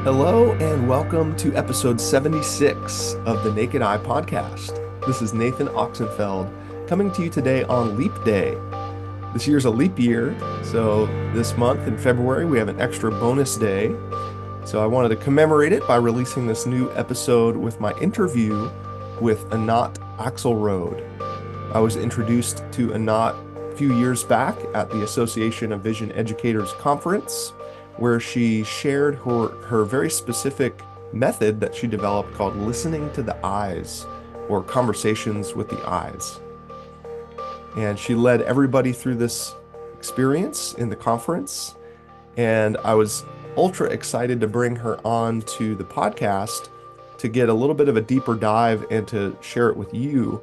Hello and welcome to episode 76 of the Naked Eye podcast. This is Nathan Oxenfeld coming to you today on Leap Day. This year's a leap year, so this month in February we have an extra bonus day. So I wanted to commemorate it by releasing this new episode with my interview with Anat Axelrode. I was introduced to Anat a few years back at the Association of Vision Educators Conference, where she shared her very specific method that she developed called listening to the eyes, or conversations with the eyes. And she led everybody through this experience in the conference. And I was ultra excited to bring her on to the podcast to get a little bit of a deeper dive and to share it with you.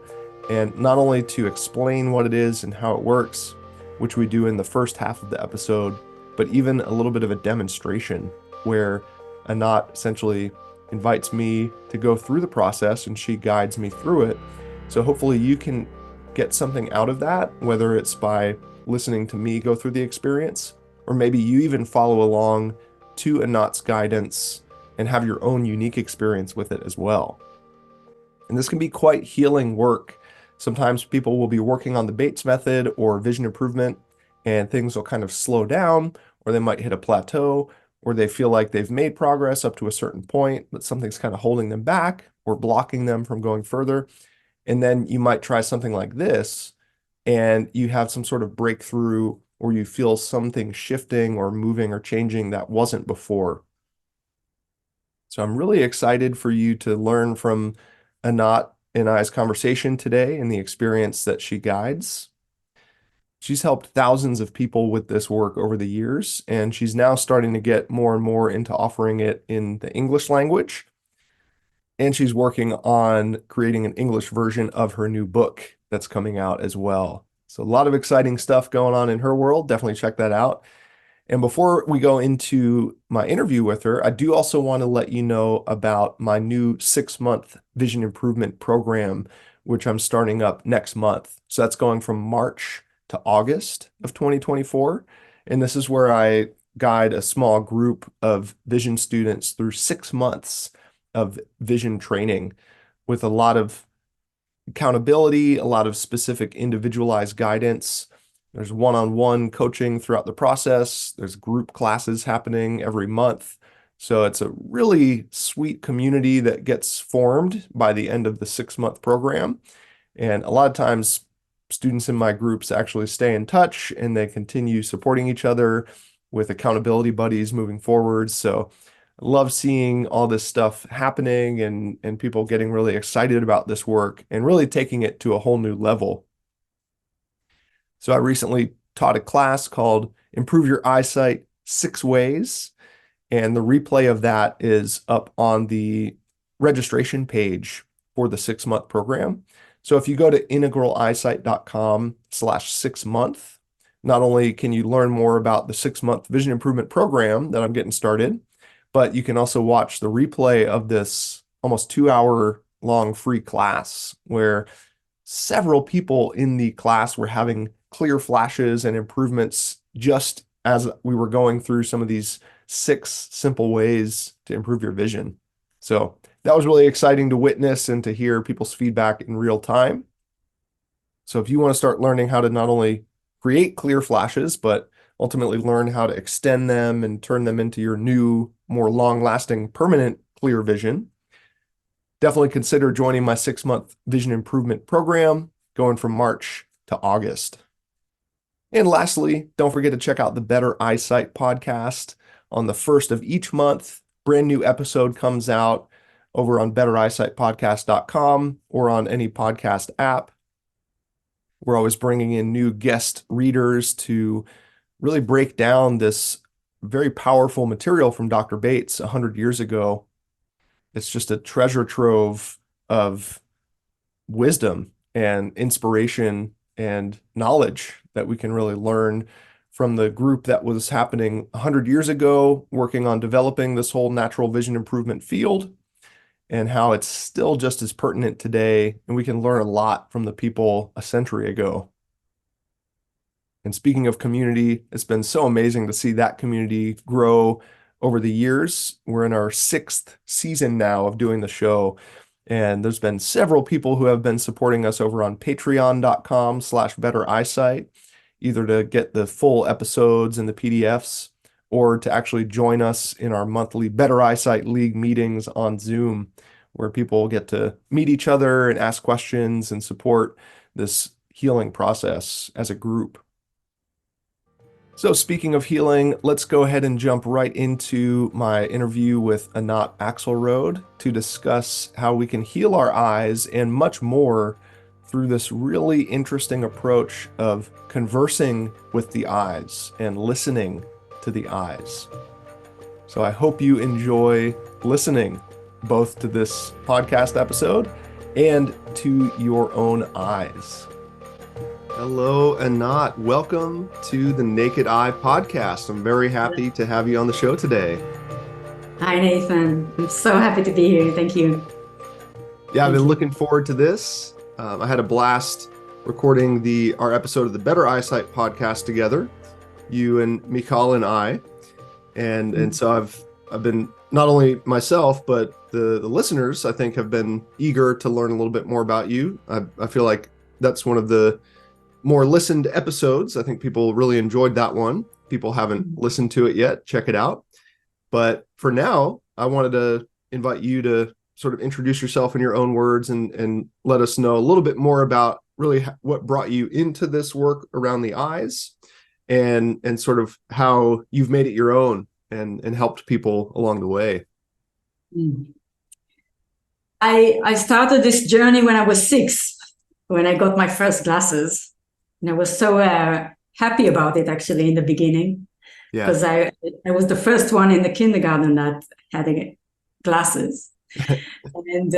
And not only to explain what it is and how it works, which we do in the first half of the episode, but even a little bit of a demonstration where Anat essentially invites me to go through the process and she guides me through it. So hopefully you can get something out of that, whether it's by listening to me go through the experience, or maybe you even follow along to Anat's guidance and have your own unique experience with it as well. And this can be quite healing work. Sometimes people will be working on the Bates method or vision improvement, and things will kind of slow down, or they might hit a plateau, or they feel like they've made progress up to a certain point, but something's kind of holding them back or blocking them from going further. And then you might try something like this, and you have some sort of breakthrough, or you feel something shifting or moving or changing that wasn't before. So I'm really excited for you to learn from Anat and I's conversation today and the experience that she guides. She's helped thousands of people with this work over the years, and she's now starting to get more and more into offering it in the English language. And she's working on creating an English version of her new book that's coming out as well. So a lot of exciting stuff going on in her world. Definitely check that out. And before we go into my interview with her, I do also want to let you know about my new 6-month vision improvement program, which I'm starting up next month. So that's going from March to August of 2024. And this is where I guide a small group of vision students through 6 months of vision training with a lot of accountability, a lot of specific individualized guidance. There's one-on-one coaching throughout the process. There's group classes happening every month. So it's a really sweet community that gets formed by the end of the 6-month program. And a lot of times students in my groups actually stay in touch and they continue supporting each other with accountability buddies moving forward. So I love seeing all this stuff happening and people getting really excited about this work and really taking it to a whole new level. So I recently taught a class called Improve Your Eyesight 6 Ways, and the replay of that is up on the registration page for the 6-month program. So if you go to integraleyesight.com/6month, not only can you learn more about the 6-month vision improvement program that I'm getting started, but you can also watch the replay of this almost 2-hour long free class where several people in the class were having clear flashes and improvements just as we were going through some of these 6 simple ways to improve your vision. So that was really exciting to witness and to hear people's feedback in real time. So if you want to start learning how to not only create clear flashes, but ultimately learn how to extend them and turn them into your new, more long-lasting, permanent clear vision, definitely consider joining my 6-month vision improvement program going from March to August. And lastly, don't forget to check out the Better Eyesight podcast on the first of each month. Brand new episode comes out over on bettereyesightpodcast.com or on any podcast app. We're always bringing in new guest readers to really break down this very powerful material from Dr. Bates 100 years ago. It's just a treasure trove of wisdom and inspiration and knowledge that we can really learn from the group that was happening 100 years ago, working on developing this whole natural vision improvement field, and how it's still just as pertinent today. And we can learn a lot from the people a century ago. And speaking of community, it's been so amazing to see that community grow over the years. We're in our sixth season now of doing the show. And there's been several people who have been supporting us over on patreon.com/better eyesight, either to get the full episodes and the PDFs or to actually join us in our monthly Better Eyesight League meetings on Zoom, where people get to meet each other and ask questions and support this healing process as a group. So speaking of healing, let's go ahead and jump right into my interview with Anat Axelrode to discuss how we can heal our eyes and much more through this really interesting approach of conversing with the eyes and listening to the eyes. So I hope you enjoy listening both to this podcast episode and to your own eyes. Hello, Anat. Welcome to the Naked Eye podcast. I'm very happy to have you on the show today. Hi, Nathan. I'm so happy to be here. Thank you. Yeah, I've been looking forward to this. I had a blast recording our episode of the Better Eyesight podcast together, you and Michal and I. And so I've been, not only myself, but the listeners, I think, have been eager to learn a little bit more about you. I feel like that's one of the more listened episodes. I think people really enjoyed that one. People haven't listened to it yet. Check it out. But for now, I wanted to invite you to sort of introduce yourself in your own words and let us know a little bit more about really what brought you into this work around the eyes and sort of how you've made it your own and helped people along the way. I started this journey when I was 6, when I got my first glasses. And I was so happy about it, actually, in the beginning, because I was the first one in the kindergarten that had glasses. And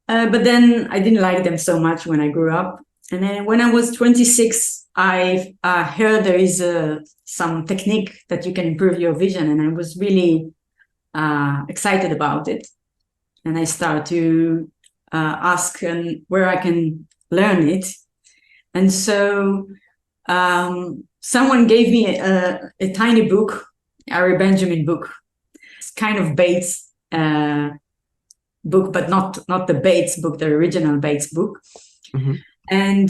but then I didn't like them so much when I grew up. And then when I was 26, I heard there is some technique that you can improve your vision. And I was really excited about it. And I started to ask where I can learn it. And so someone gave me a tiny book, Ari Benjamin book. It's kind of Bates book, but not the Bates book, the original Bates book. Mm-hmm. And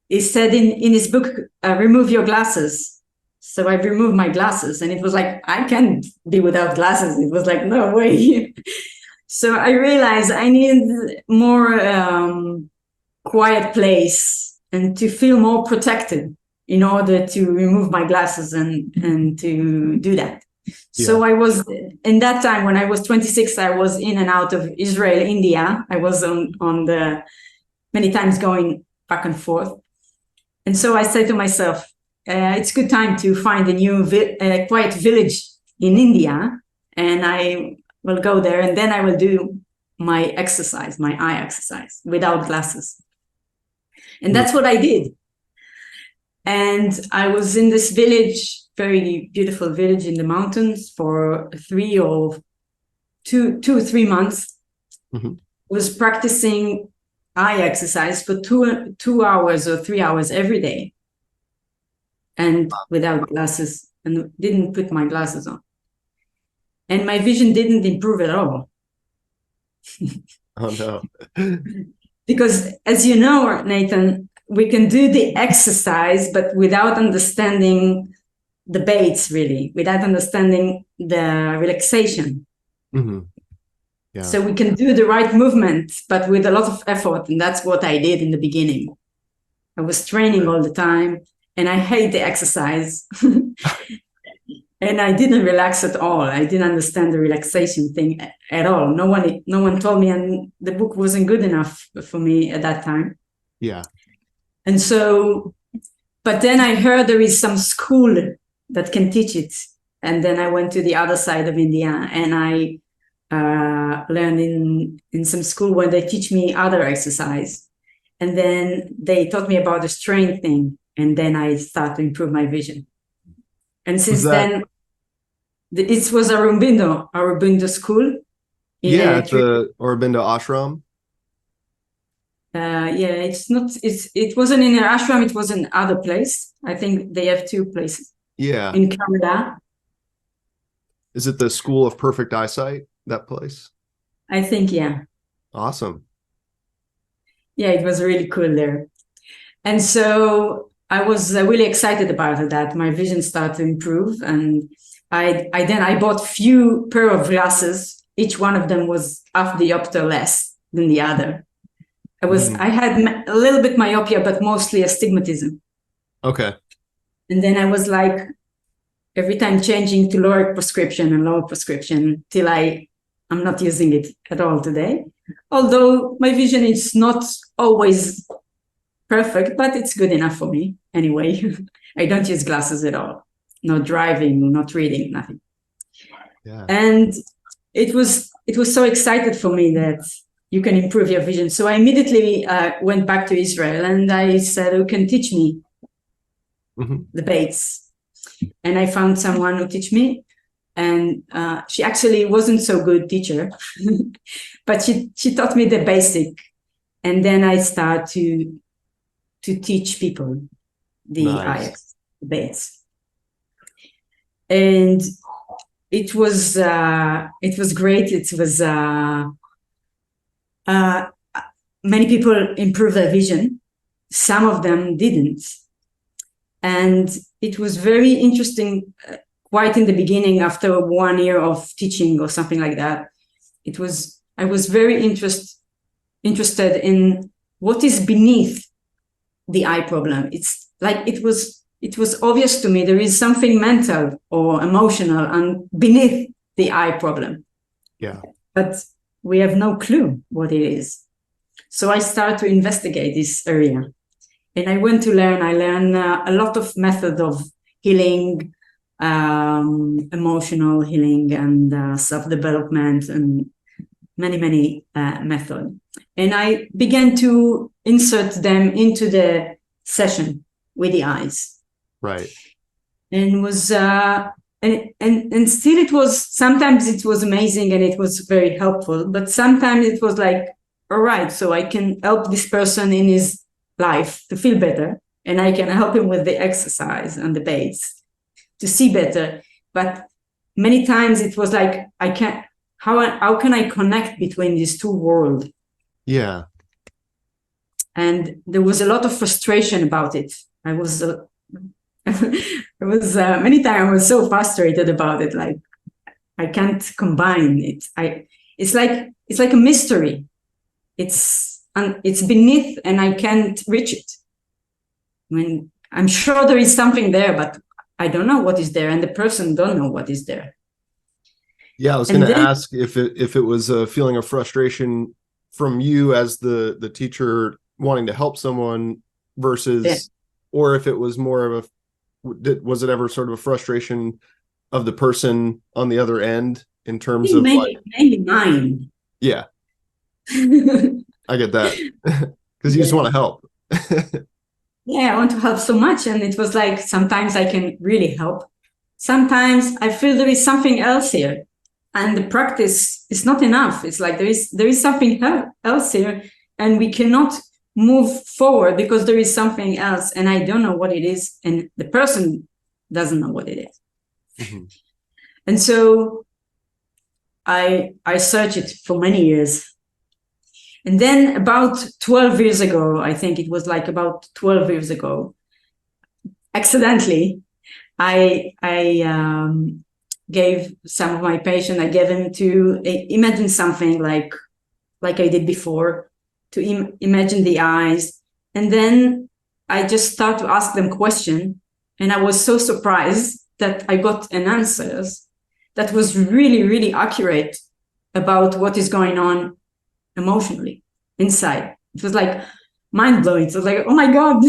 he said in his book, remove your glasses. So I removed my glasses, and it was like, I can't be without glasses. It was like, no way. So I realized I needed more quiet place and to feel more protected in order to remove my glasses and to do that. Yeah. So I was, in that time when I was 26, I was in and out of Israel, India. I was on the many times going back and forth. And so I said to myself, it's good time to find a new quiet village in India, and I will go there, and then I will do my exercise, my eye exercise without glasses. And that's what I did. And I was in this village, very beautiful village in the mountains, for 2 or 3 months. Mm-hmm. Was practicing eye exercise for 2 hours or 3 hours every day, and without glasses, and didn't put my glasses on. And my vision didn't improve at all. Oh, no. Because, as you know, Nathan, we can do the exercise, but without understanding the Bates, really, without understanding the relaxation. Mm-hmm. Yeah. So we can do the right movement, but with a lot of effort. And that's what I did in the beginning. I was training all the time, and I hate the exercise. And I didn't relax at all. I didn't understand the relaxation thing at all. No one told me, and the book wasn't good enough for me at that time. Yeah. And so, but then I heard there is some school that can teach it. And then I went to the other side of India, and I learned in some school where they teach me other exercise. And then they taught me about the strength thing. And then I started to improve my vision. And since then, it was a Aurobindo school. Yeah, at the Aurobindo ashram. It wasn't in an ashram, it was in other place. I think they have 2 places. Yeah. in Canada. Is it the School of Perfect Eyesight, that place? I think, yeah. Awesome. Yeah, it was really cool there. And so I was really excited about it, that my vision started to improve. And I bought few pair of glasses. Each one of them was half diopter less than the other. I had a little bit myopia, but mostly astigmatism. Okay. And then I was like, every time changing to lower prescription and lower prescription till I'm not using it at all today. Although my vision is not always perfect, but it's good enough for me anyway. I don't use glasses at all. Not driving, not reading, nothing. Yeah. And it was so excited for me that you can improve your vision. So I immediately went back to Israel and I said, who can teach me the Bates? And I found someone who teach me. And she actually wasn't so good teacher, but she taught me the basic. And then I start to teach people the IX, the Bates. And it was great. It was many people improved their vision. Some of them didn't. And it was very interesting, quite in the beginning, after 1 year of teaching or something like that. I was very interested in what is beneath the eye problem. It's like it was obvious to me there is something mental or emotional and beneath the eye problem. Yeah. But we have no clue what it is. So I started to investigate this area. And I went to learn. I learned a lot of method of healing, emotional healing and self-development and many methods. And I began to insert them into the session with the eyes. Right. And was and still it was, sometimes it was amazing and it was very helpful, but sometimes it was like, all right, so I can help this person in his life to feel better, and I can help him with the exercise and the Bates to see better. But many times it was like, how can I connect between these two worlds? Yeah. And there was a lot of frustration about it. I was many times I was so frustrated about it. Like, I can't combine it. It's like a mystery. It's beneath and I can't reach it. I mean, I'm sure there is something there, but I don't know what is there, and the person don't know what is there. Yeah, I was going to ask if it was a feeling of frustration from you as the teacher wanting to help someone versus, or if it was more of was it ever sort of a frustration of the person on the other end in terms of mainly mine. Yeah. I get that because you just want to help. Yeah, I want to help so much. And it was like, sometimes I can really help. Sometimes I feel there is something else here. And the practice is not enough. It's like there is something else here, and we cannot move forward because there is something else, and I don't know what it is, and the person doesn't know what it is. Mm-hmm. And so I searched it for many years. And then about 12 years ago, I think it was like about 12 years ago, accidentally, I gave some of my patients, I gave them to imagine something like I did before, to imagine the eyes. And then I just start to ask them questions. And I was so surprised that I got an answers that was really, really accurate about what is going on emotionally inside. It was like mind-blowing. It was like, oh my God,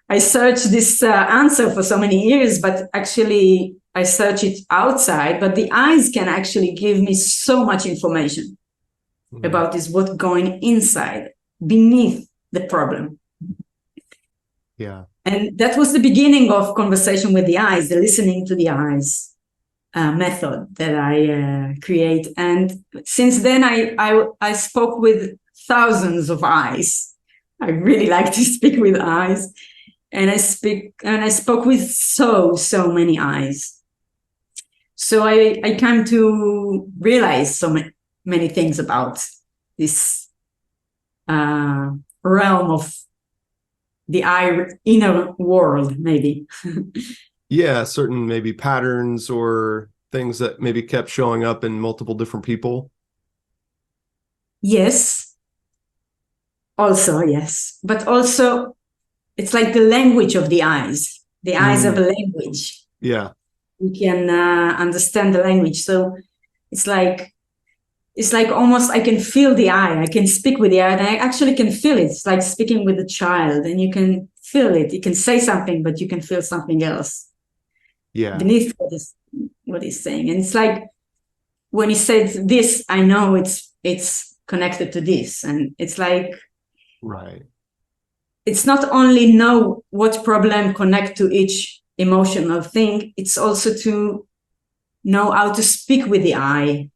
I searched this answer for so many years, but actually I search it outside, but the eyes can actually give me so much information about what's going inside, beneath the problem. Yeah. And that was the beginning of conversation with the eyes, the listening to the eyes method that I create. And since then, I spoke with thousands of eyes. I really like to speak with eyes. and I spoke with so many eyes. So I came to realize many things about this realm of the inner world, maybe. Yeah, certain maybe patterns or things that maybe kept showing up in multiple different people. Yes, also, yes. But also, it's like the language of the eyes. The eyes have a language. Yeah. You can understand the language. So it's like almost I can feel the eye. I can speak with the eye, and I actually can feel it. It's like speaking with a child, and you can feel it. You can say something, but you can feel something else. Yeah. Beneath what he's saying. And it's like when he says this, I know it's connected to this. And it's like, right. It's not only know what problem connect to each emotional thing, it's also to know how to speak with the eye.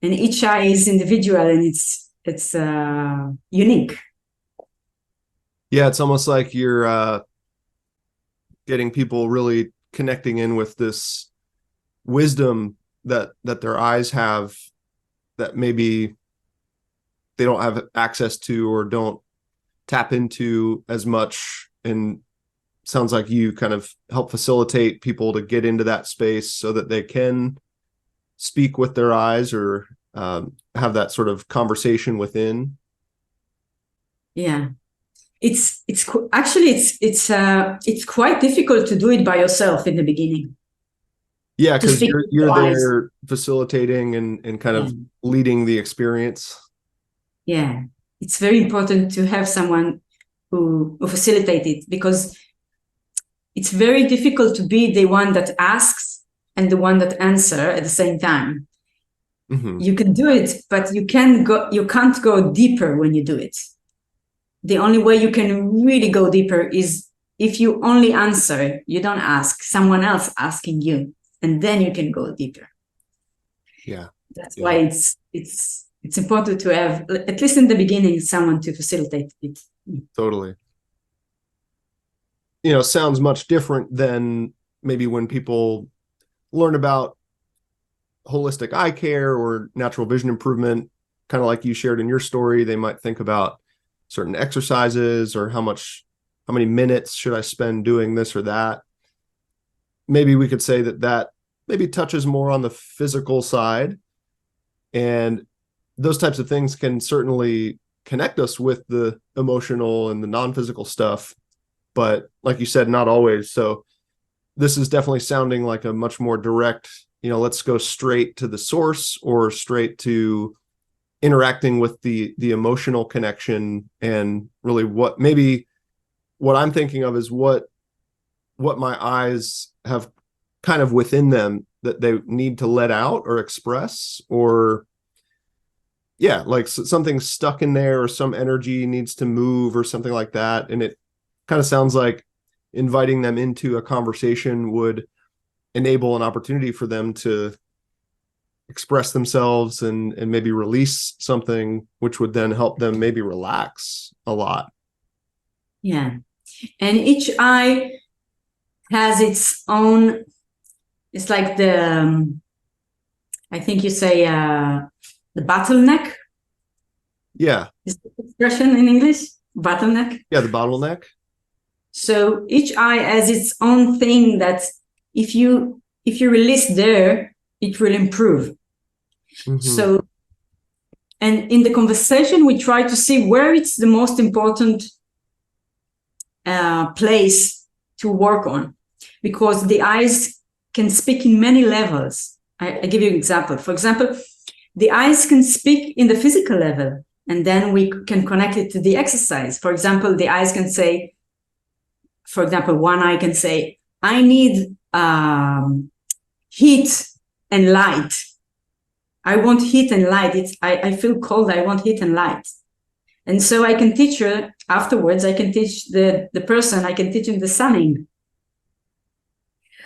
And each eye is individual and it's unique. Yeah, it's almost like you're getting people really connecting in with this wisdom that their eyes have that maybe they don't have access to or don't tap into as much. And sounds like you kind of help facilitate people to get into that space so that they can speak with their eyes or have that sort of conversation within. Yeah. It's actually it's quite difficult to do it by yourself in the beginning. Yeah, because you're there facilitating and kind of leading the experience. Yeah, it's very important to have someone who facilitates it, because it's very difficult to be the one that asks and the one that answer at the same time. Mm-hmm. You can do it, but you can't go deeper when you do it. The only way you can really go deeper is if you only answer, you don't ask, someone else asking you, and then you can go deeper. Yeah. That's why it's important to have, at least in the beginning, someone to facilitate it. Totally. Sounds much different than maybe when people learn about holistic eye care or natural vision improvement, kind of like you shared in your story. They might think about certain exercises or how many minutes should I spend doing this or that. Maybe we could say that maybe touches more on the physical side, and those types of things can certainly connect us with the emotional and the non-physical stuff, but like you said, not always. So this is definitely sounding like a much more direct, let's go straight to the source or straight to interacting with the emotional connection. And really what I'm thinking of is what my eyes have kind of within them that they need to let out or express, or like something's stuck in there or some energy needs to move or something like that. And it kind of sounds like inviting them into a conversation would enable an opportunity for them to express themselves and maybe release something, which would then help them maybe relax a lot. Yeah. And each eye has its own, it's like I think you say the bottleneck. Yeah. Is the expression in English? Bottleneck? Yeah, the bottleneck. So each eye has its own thing that if you release there, it will improve. Mm-hmm. So, and in the conversation, we try to see where it's the most important place to work on, because the eyes can speak in many levels. I give you an example. For example, the eyes can speak in the physical level, and then we can connect it to the exercise. For example, the eyes can say, for example, one eye can say, I need heat and light. I want heat and light. I feel cold. I want heat and light. And so I can teach her afterwards. I can teach the person. I can teach him the sunning.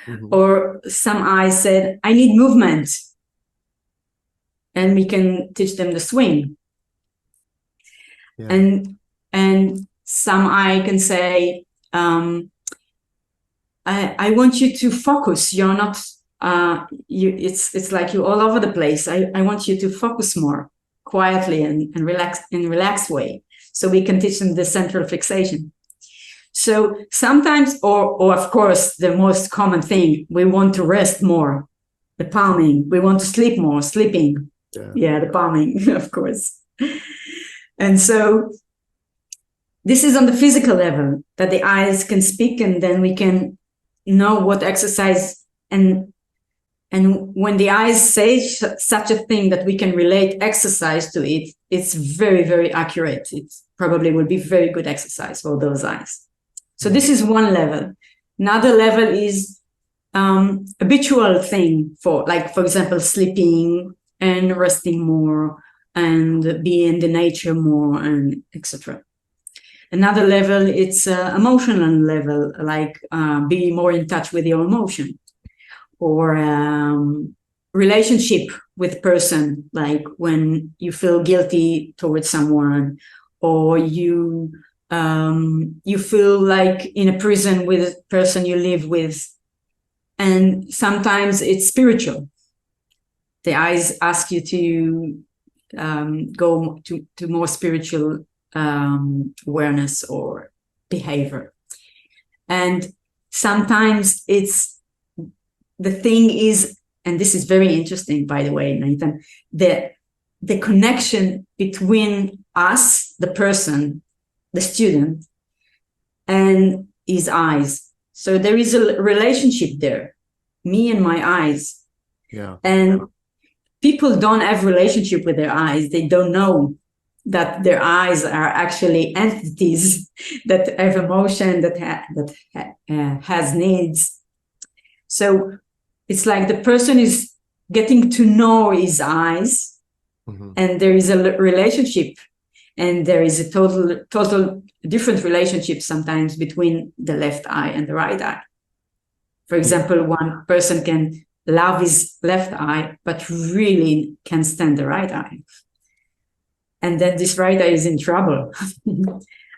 Mm-hmm. Or some eyes said, I need movement. And we can teach them the swing. Yeah. And some eye can say, I want you to focus. You're not, it's like you're all over the place. I want you to focus more quietly and relax in a relaxed way. So we can teach them the central fixation. So sometimes, or of course, the most common thing, we want to rest more, the palming. We want to sleep more, sleeping. Yeah, the palming, of course. And so this is on the physical level, that the eyes can speak, and then we can know what exercise, and when the eyes say such a thing that we can relate exercise to it, it's very, very accurate. It probably will be very good exercise for those eyes. So this is one level. Another level is habitual thing for example, sleeping and resting more and be in the nature more, and etc. Another level, it's emotional level, like be more in touch with your emotion, or relationship with person, like when you feel guilty towards someone, or you feel like in a prison with a person you live with. And sometimes it's spiritual. The eyes ask you to go to more spiritual awareness or behavior. And sometimes it's, the thing is, and this is very interesting, by the way, Nathan, the connection between us, the person, the student, and his eyes. So there is a relationship there, me and my eyes. Yeah. And people don't have relationship with their eyes. They don't know that their eyes are actually entities that have emotion, that has needs. So it's like the person is getting to know his eyes, and there is a relationship, and there is a total different relationship sometimes between the left eye and the right eye. For example, one person can love his left eye, but really can't stand the right eye. And then this right eye is in trouble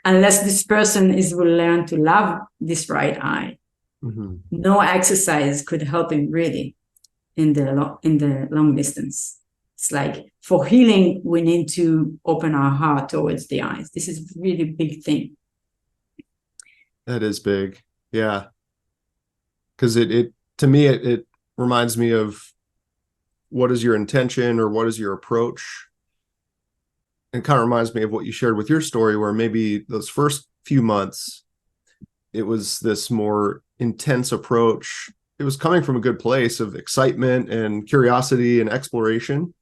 unless this person will learn to love this right eye. No exercise could help him really in the long distance. It's like, for healing, we need to open our heart towards the eyes. This is a really big thing. That is big. Yeah. Because it to me, it reminds me of, what is your intention, or what is your approach? And kind of reminds me of what you shared with your story, where maybe those first few months, it was this more intense approach. It was coming from a good place of excitement and curiosity and exploration,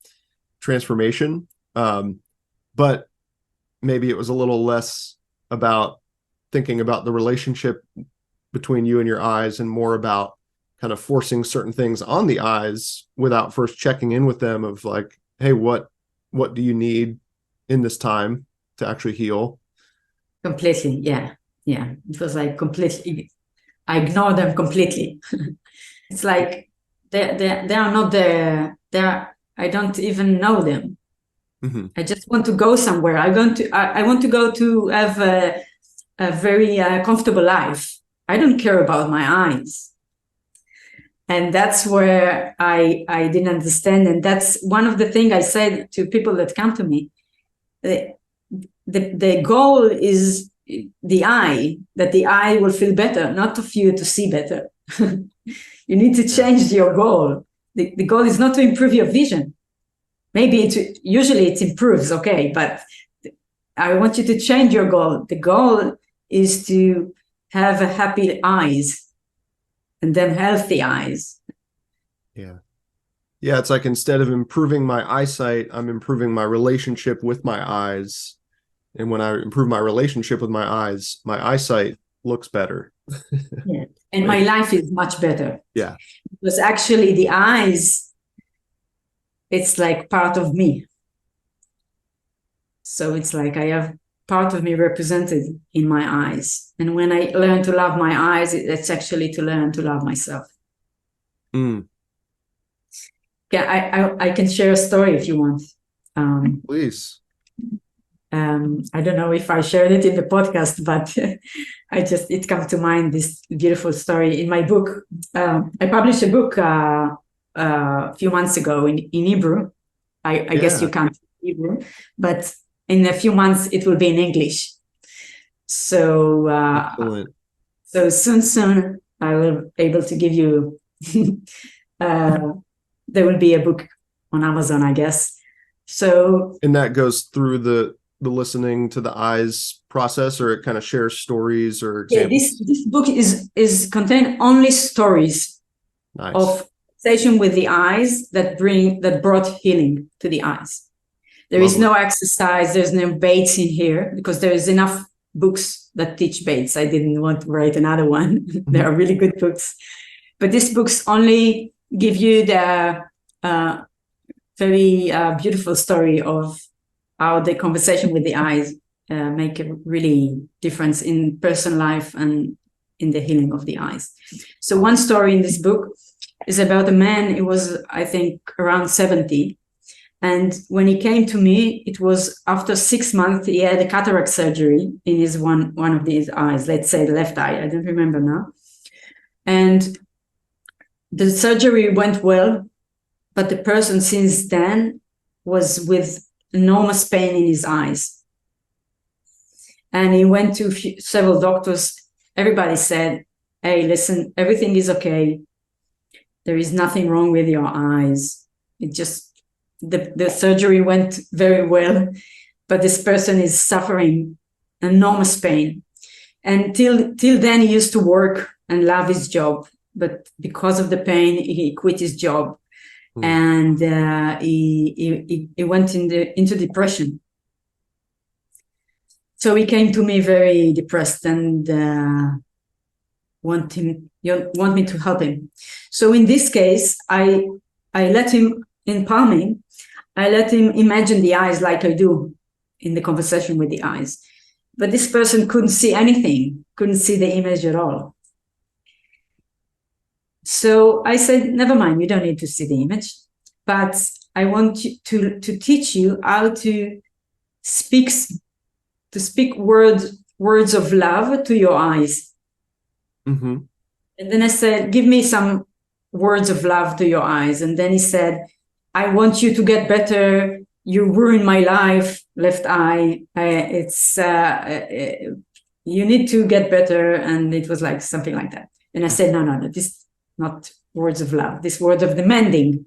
transformation. But maybe it was a little less about thinking about the relationship between you and your eyes, and more about kind of forcing certain things on the eyes without first checking in with them of like, hey, what do you need in this time to actually heal? Completely. Yeah. It was like completely, I ignore them completely. It's like they are not there. I don't even know them. I just want to go somewhere. I want to go to have a very comfortable life. I don't care about my eyes. And that's where I didn't understand. And that's one of the things I said to people that come to me. The goal is the eye, that the eye will feel better, not for you to see better. You need to change your goal. The goal is not to improve your vision. Maybe usually it improves, okay, but I want you to change your goal. The goal is to have a happy eyes, and then healthy eyes. Yeah. It's like, instead of improving my eyesight, I'm improving my relationship with my eyes. And when I improve my relationship with my eyes, my eyesight looks better. Yeah. And my life is much better. Yeah. Because actually the eyes, it's like part of me. So it's like I have part of me represented in my eyes. And when I learn to love my eyes, it's actually to learn to love myself. Yeah, I can share a story if you want. Please. I don't know if I shared it in the podcast, but it comes to mind, this beautiful story in my book. I published a book a few months ago in Hebrew. I guess you can't Hebrew, but in a few months it will be in English. So so soon I will be able to give you. There will be a book on Amazon, I guess. So, and that goes through the listening to the eyes process, or it kind of shares stories or examples? Yeah, this book is contain only stories. Nice. Of session with the eyes that brought healing to the eyes. There Lovely. Is no exercise, there's no baits in here, because there is enough books that teach baits. I didn't want to write another one. There are really good books, but these books only give you the very beautiful story of how the conversation with the eyes make a really difference in personal life and in the healing of the eyes. So one story in this book is about a man. He was, I think, around 70. And when he came to me, it was after 6 months, he had a cataract surgery in his one of his eyes, let's say the left eye. I don't remember now. And the surgery went well, but the person since then was with enormous pain in his eyes. And he went to several doctors. Everybody said, hey, listen, everything is okay. There is nothing wrong with your eyes. It just, the surgery went very well, but this person is suffering enormous pain. And till then, he used to work and love his job. But because of the pain, he quit his job. And he went into depression. So he came to me very depressed and want me to help him. So in this case, I let him, in palming, I let him imagine the eyes like I do in the conversation with the eyes. But this person couldn't see anything, couldn't see the image at all. So I said, never mind, you don't need to see the image, but I want you to teach you how to speak words of love to your eyes. Mm-hmm. And then I said, give me some words of love to your eyes. And then he said, I want you to get better. You ruined my life, left eye. You need to get better. And it was like something like that. And I said, no, this is not words of love. This word of demanding.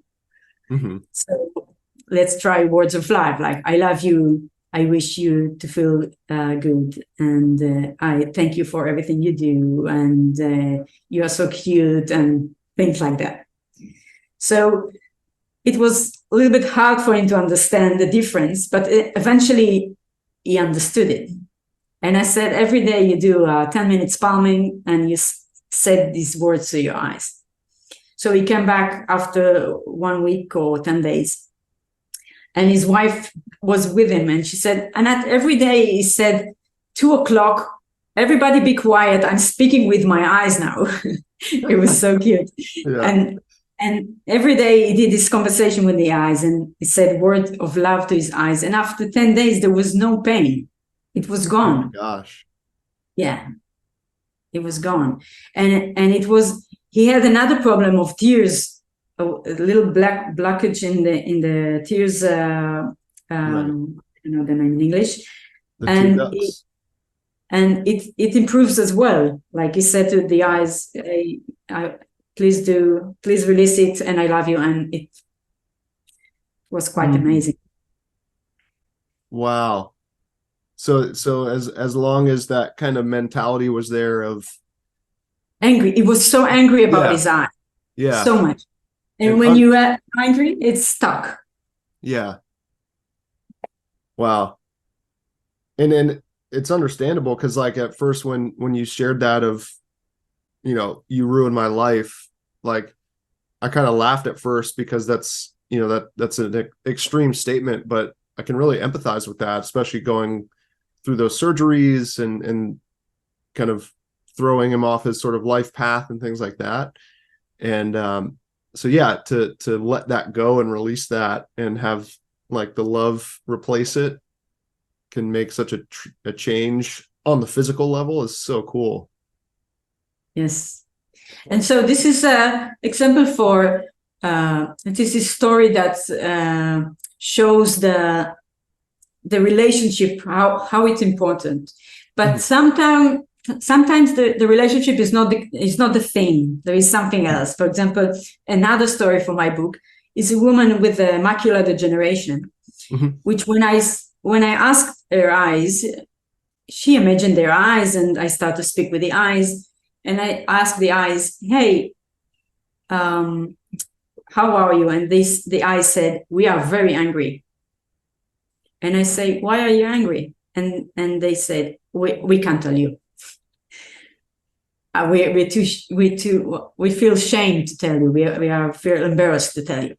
Mm-hmm. So let's try words of love. Like, I love you. I wish you to feel good. And I thank you for everything you do. And you are so cute and things like that. So it was a little bit hard for him to understand the difference, but eventually he understood it. And I said, every day you do 10 minutes palming and you said these words to your eyes. So he came back after 1 week or 10 days. And his wife was with him. And she said, Anat, every day he said, 2:00, everybody be quiet. I'm speaking with my eyes now. It was so cute. Yeah. And every day he did this conversation with the eyes and he said word of love to his eyes. And after 10 days, there was no pain. It was gone. Oh my gosh. Yeah, it was gone. And it was, he had another problem of tears, a little blockage in the tears, right. You know the name in English. And it improves as well. Like he said to the eyes, please release it, and I love you. And it was quite amazing. Wow. So as long as that kind of mentality was there of angry, he was so angry about his eye. Yeah. So much. And when you are angry, it's stuck. Yeah. Wow. And then it's understandable because like at first when you shared that of, you know, you ruined my life, like I kind of laughed at first because that's, you know, that's an extreme statement, but I can really empathize with that, especially going through those surgeries and kind of throwing him off his sort of life path and things like that. And so yeah, to let that go and release that and have like the love replace it can make such a change on the physical level is so cool. Yes. And so this is a example for this is a story that shows the relationship, how it's important. But sometimes the relationship is not the thing. There is something else. For example, another story for my book is a woman with a macular degeneration, which when I asked her eyes, she imagined their eyes, and I start to speak with the eyes, and I asked the eyes, "Hey, how are you?" And the eyes said, "We are very angry." And I say, "Why are you angry?" And they said, "We can't tell you. We feel shame to tell you. We feel embarrassed to tell you."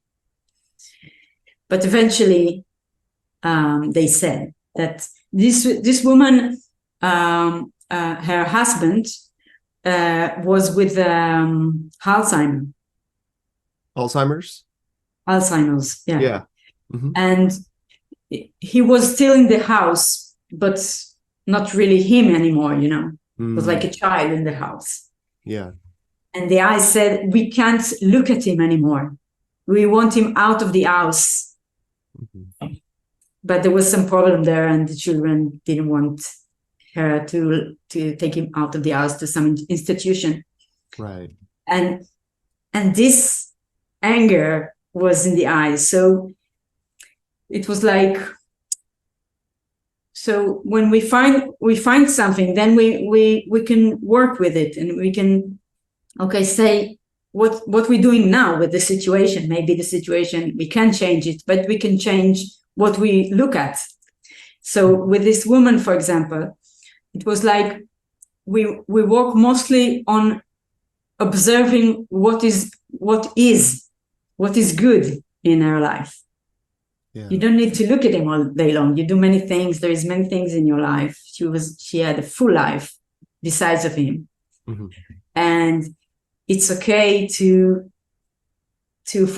But eventually, they said that this woman, her husband, was with Alzheimer's, yeah. Yeah. And he was still in the house, but not really him anymore, It was like a child in the house. Yeah. And the eyes said, "We can't look at him anymore. We want him out of the house." But there was some problem there, and the children didn't want her to take him out of the house to some institution. Right. And this anger was in the eyes. So it was like, so when we find something, then we can work with it, and we can say what we're doing now with the situation. Maybe the situation, we can change it, but we can change what we look at. So with this woman, for example, it was like we work mostly on observing what is good in her life. Yeah. You don't need to look at him all day long. You do many things. There is many things in your life. She had a full life besides of him. And it's okay to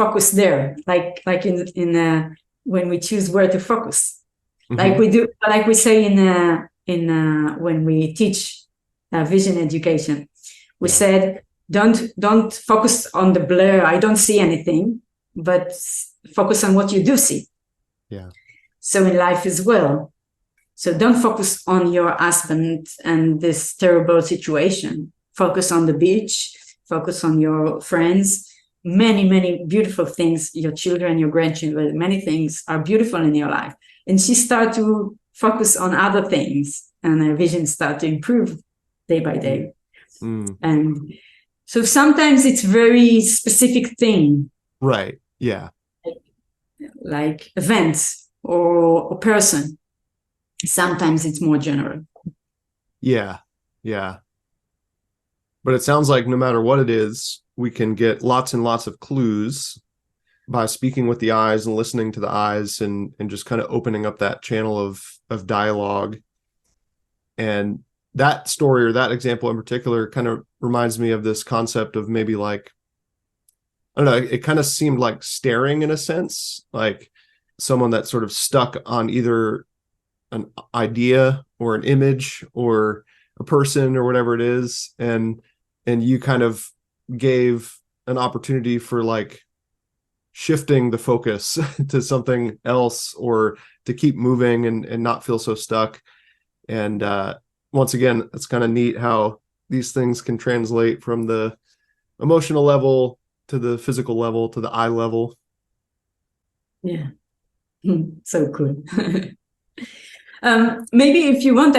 focus there, like in when we choose where to focus, like we say in when we teach vision education, we said don't focus on the blur. I don't see anything, but focus on what you do see. Yeah. So in life as well. So don't focus on your husband and this terrible situation. Focus on the beach. Focus on your friends. Many, many beautiful things. Your children, your grandchildren, many things are beautiful in your life. And she started to focus on other things, and her vision started to improve day by day. And so sometimes it's very specific thing. Right. Yeah. Like events or a person. Sometimes it's more general. Yeah. Yeah. But it sounds like no matter what it is, we can get lots and lots of clues by speaking with the eyes and listening to the eyes, and just kind of opening up that channel of dialogue. And that story, or that example in particular, kind of reminds me of this concept of maybe like, I don't know, it kind of seemed like staring in a sense, like someone that's sort of stuck on either an idea or an image or a person or whatever it is. And you kind of gave an opportunity for like shifting the focus to something else, or to keep moving and not feel so stuck. And once again, it's kind of neat how these things can translate from the emotional level to the physical level to the eye level. Yeah. So cool. Maybe if you want,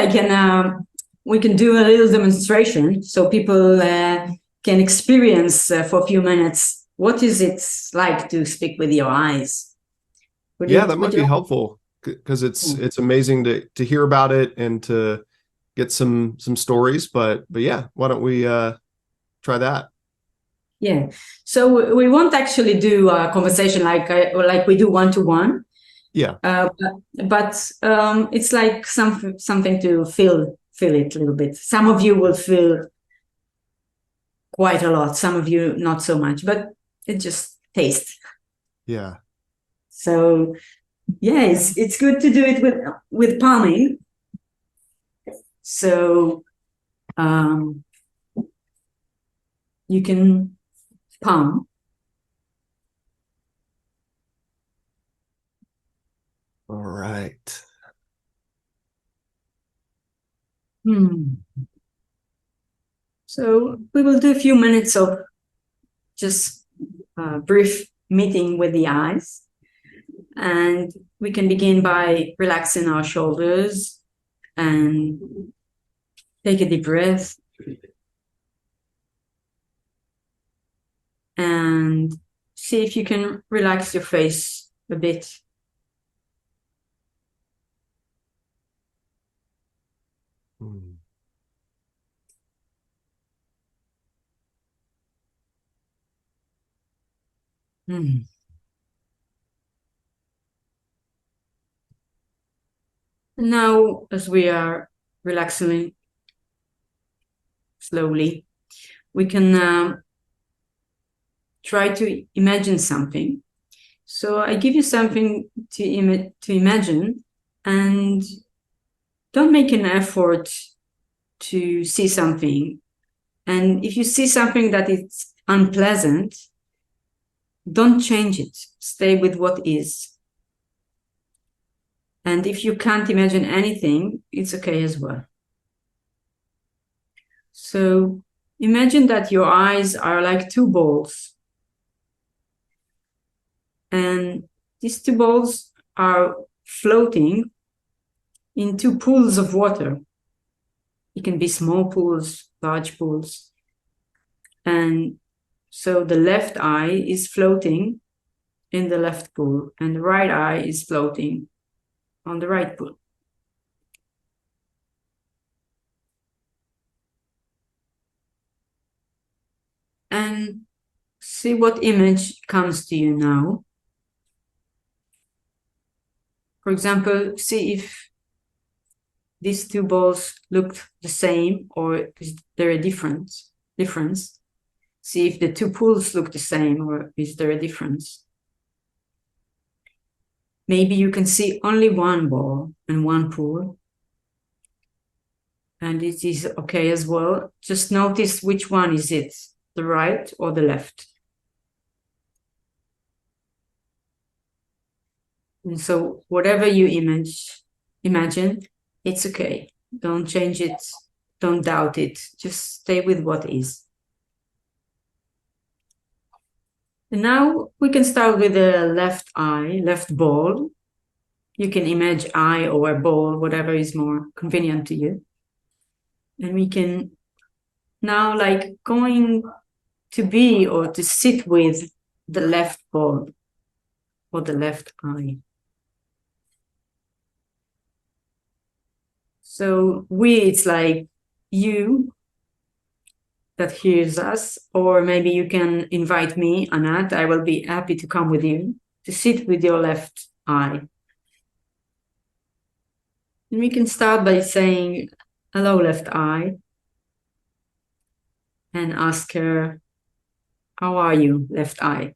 we can do a little demonstration so people can experience for a few minutes what is it like to speak with your eyes. That might be helpful, because it's amazing to hear about it and to get some stories. But yeah, why don't we try that? Yeah. So we won't actually do a conversation like we do one-to-one. Yeah. But it's like something to feel it a little bit. Some of you will feel quite a lot. Some of you not so much, but it just taste. Yeah. So Yeah, it's good to do it with palming. So you can palm. All right. So we will do a few minutes of just brief meeting with the eyes. And we can begin by relaxing our shoulders and take a deep breath. And see if you can relax your face a bit. Now, as we are relaxing slowly, we can try to imagine something. So I give you something to imagine, and don't make an effort to see something. And if you see something that is unpleasant, don't change it. Stay with what is. And if you can't imagine anything, it's okay as well. So imagine that your eyes are like two balls. And these two balls are floating in two pools of water. It can be small pools, large pools. And so the left eye is floating in the left pool, and the right eye is floating on the right pool. And see what image comes to you now. For example, see if these two balls look the same or is there a difference. See if the two pools look the same or is there a difference. Maybe you can see only one ball and one pool. And it is okay as well. Just notice which one is it, the right or the left. And so whatever you imagine, it's okay. Don't change it. Don't doubt it. Just stay with what is. And now we can start with the left eye, left ball. You can imagine eye or a ball, whatever is more convenient to you. And we can now like going to be or to sit with the left ball or the left eye. So it's like you that hears us, or maybe you can invite me, Anat. I will be happy to come with you to sit with your left eye. And we can start by saying, hello, left eye, and ask her, how are you, left eye?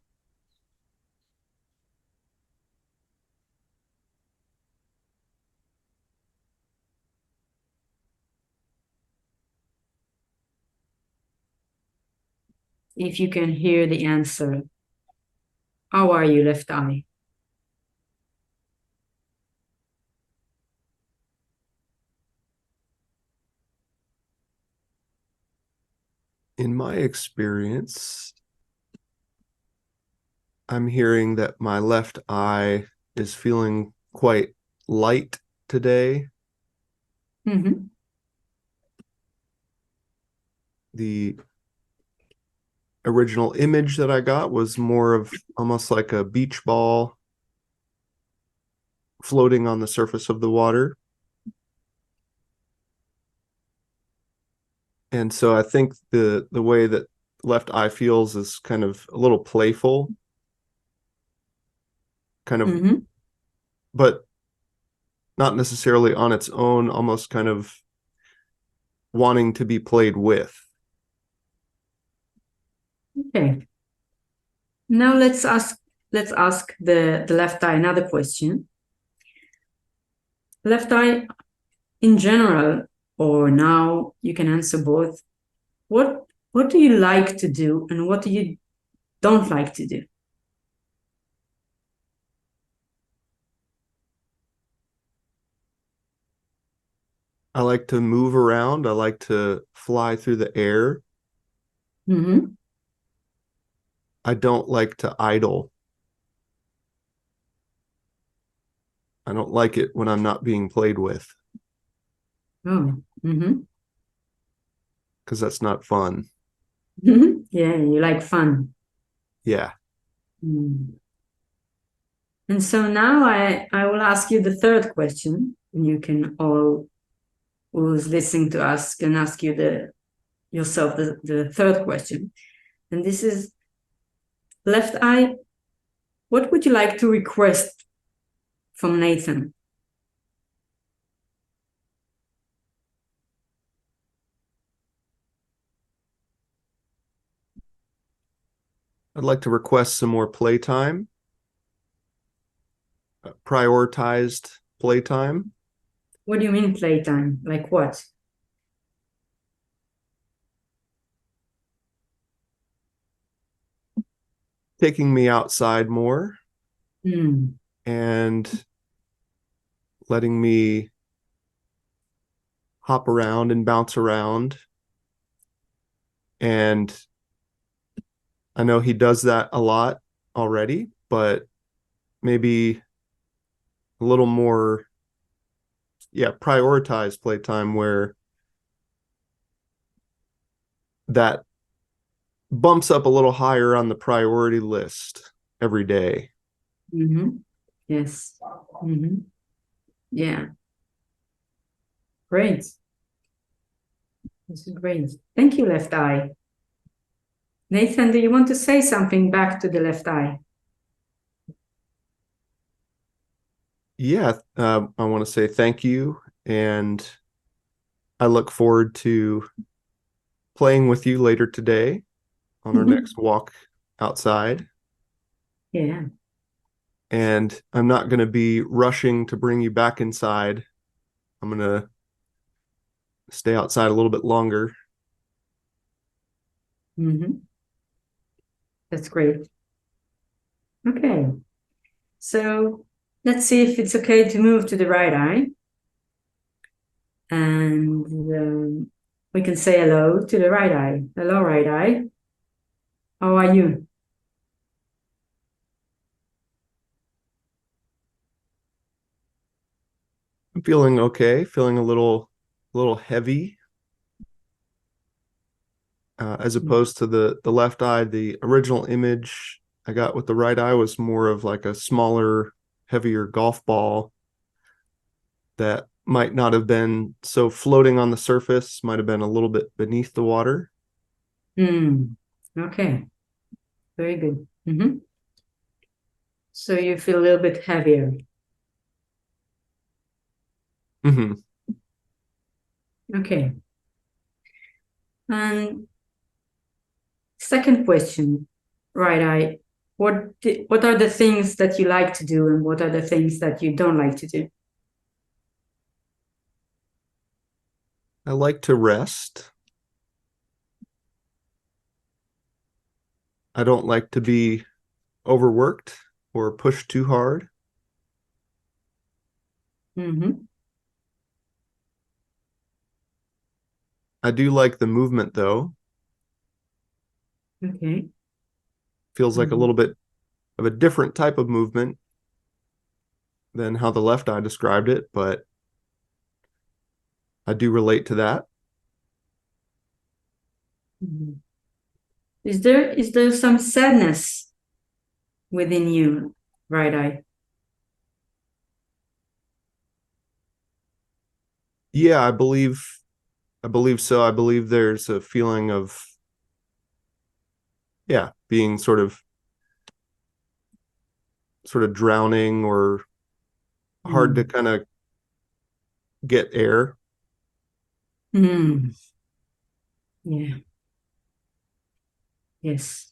If you can hear the answer, how are you, left eye? In my experience, I'm hearing that my left eye is feeling quite light today. Mm-hmm. The original image that I got was more of almost like a beach ball floating on the surface of the water. And so I think the way that left eye feels is kind of a little playful, kind of, Mm-hmm. but not necessarily on its own, almost kind of wanting to be played with. Okay. Now let's ask the left eye another question. Left eye in general, or now you can answer both. What do you like to do and what do you don't like to do? I like to move around. I like to fly through the air. Mm-hmm. I don't like to idle. I don't like it when I'm not being played with Oh, mm-hmm. because that's not fun. Yeah, you like fun. Yeah. Mm. And so now I will ask you the third question, and you can all who's listening to us can ask you yourself the third question. And this is left eye, what would you like to request from Nathan? I'd like to request some more playtime, prioritized playtime. What do you mean playtime? Like what? Taking me outside more Mm. and letting me hop around and bounce around. And I know he does that a lot already, but maybe a little more, yeah, prioritize playtime where that bumps up a little higher on the priority list every day. Mm-hmm. Yes. Mm-hmm. Yeah. Great. This is great. Thank you, left eye. Nathan, do you want to say something back to the left eye? Yeah, I want to say thank you. And I look forward to playing with you later today on our next walk outside. Yeah. And I'm not going to be rushing to bring you back inside. I'm going to stay outside a little bit longer. Mm-hmm. That's great. Okay. So let's see if it's okay to move to the right eye. And we can say hello to the right eye. Hello, right eye. How are you? I'm feeling okay, feeling a little heavy as opposed to the left eye. The original image I got with the right eye was more of like a smaller, heavier golf ball that might not have been so floating on the surface, might have been a little bit beneath the water. Okay. Very good. So you feel a little bit heavier. Mm-hmm. Okay. And second question, right eye. What are the things that you like to do and what are the things that you don't like to do? I like to rest. I don't like to be overworked or pushed too hard. Mm-hmm. I do like the movement though. Okay. Feels like a Mm-hmm. little bit of a different type of movement than how the left eye described it, but I do relate to that. Mm-hmm. Is there some sadness within you, right eye? Yeah, I believe so. I believe there's a feeling of yeah, being sort of drowning or hard to Mm. kind of get air. Mm. Yeah. Yes.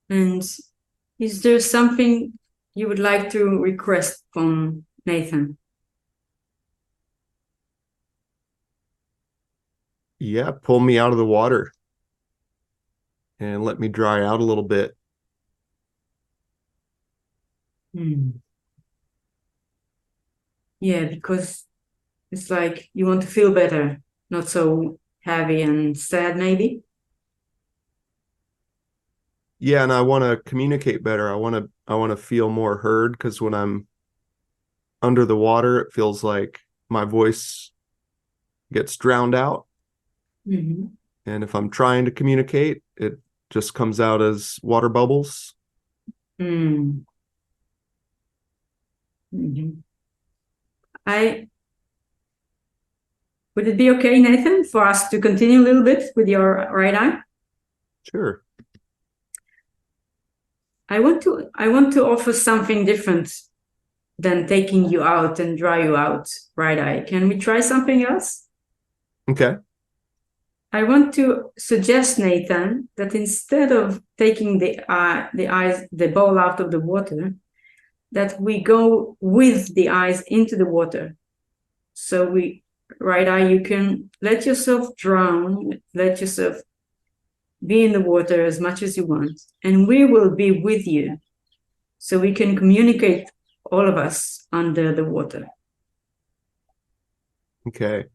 And is there something? you would like to request from Nathan? Yeah, pull me out of the water and let me dry out a little bit. Yeah, because it's like you want to feel better, not so heavy and sad, maybe. Yeah, and I want to communicate better. I want to feel more heard because when I'm under the water, it feels like my voice gets drowned out. Mm-hmm. And if I'm trying to communicate, it just comes out as water bubbles. Mm. Mm-hmm. I Would it be okay, Nathan, for us to continue a little bit with your right eye? Sure. I want to offer something different than taking you out and dry you out, right eye. Can we try something else? Okay. I want to suggest, Nathan, that instead of taking the ball out of the water, that we go with the eyes into the water. So right eye, you can let yourself drown, let yourself be in the water as much as you want, and we will be with you. So we can communicate, all of us, under the water. Okay.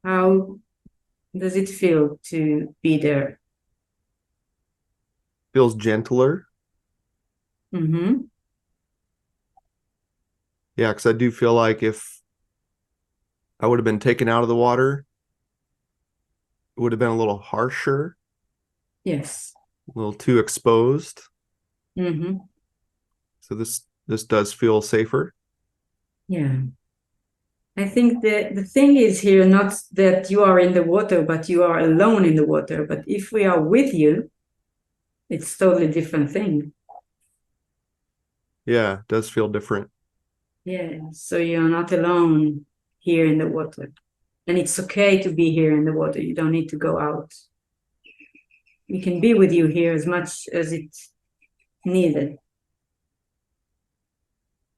How does it feel to be there? Feels gentler. Mm-hmm. Yeah, because I do feel like if I would have been taken out of the water, it would have been a little harsher, Yes. a little too exposed. Mm-hmm. So this does feel safer. Yeah. I think the thing is here not that you are in the water, but you are alone in the water. But if we are with you, it's totally different thing. Yeah, it does feel different. Yeah. So you're not alone here in the water. And it's okay to be here in the water. You don't need to go out. We can be with you here as much as it's needed.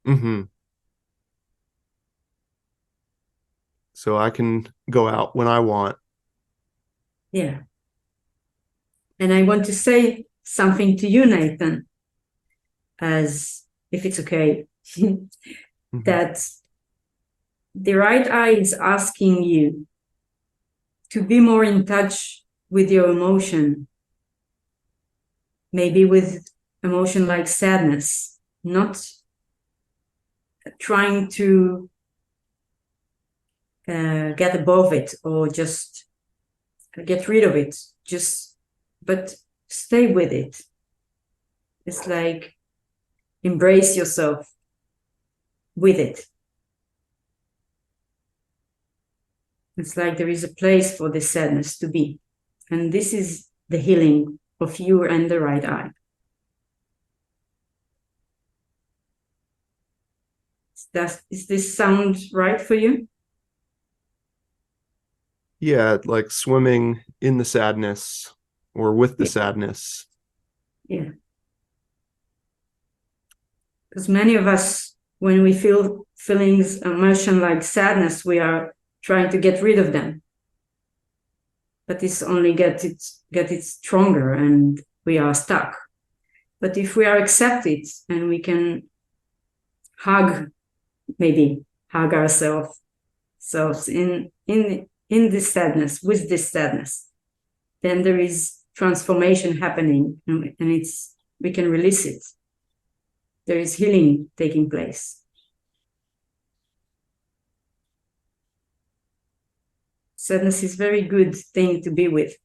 Mm-hmm. So I can go out when I want. Yeah. And I want to say something to you, Nathan, as if it's okay, Mm-hmm. that the right eye is asking you to be more in touch with your emotion, maybe with emotion like sadness, not trying to get above it or just get rid of it, but stay with it. It's like embrace yourself with it. It's like there is a place for this sadness to be. And this is the healing of you and the right eye. Does this sound right for you? Yeah, like swimming in the sadness or with the Yeah. sadness. Yeah. Because many of us, when we feel feelings, emotion like sadness, we are trying to get rid of them. But this only get it stronger and we are stuck. But if we are accepted and we can maybe hug ourselves in this sadness, with this sadness, then there is transformation happening and we can release it. There is healing taking place. Sadness is a very good thing to be with.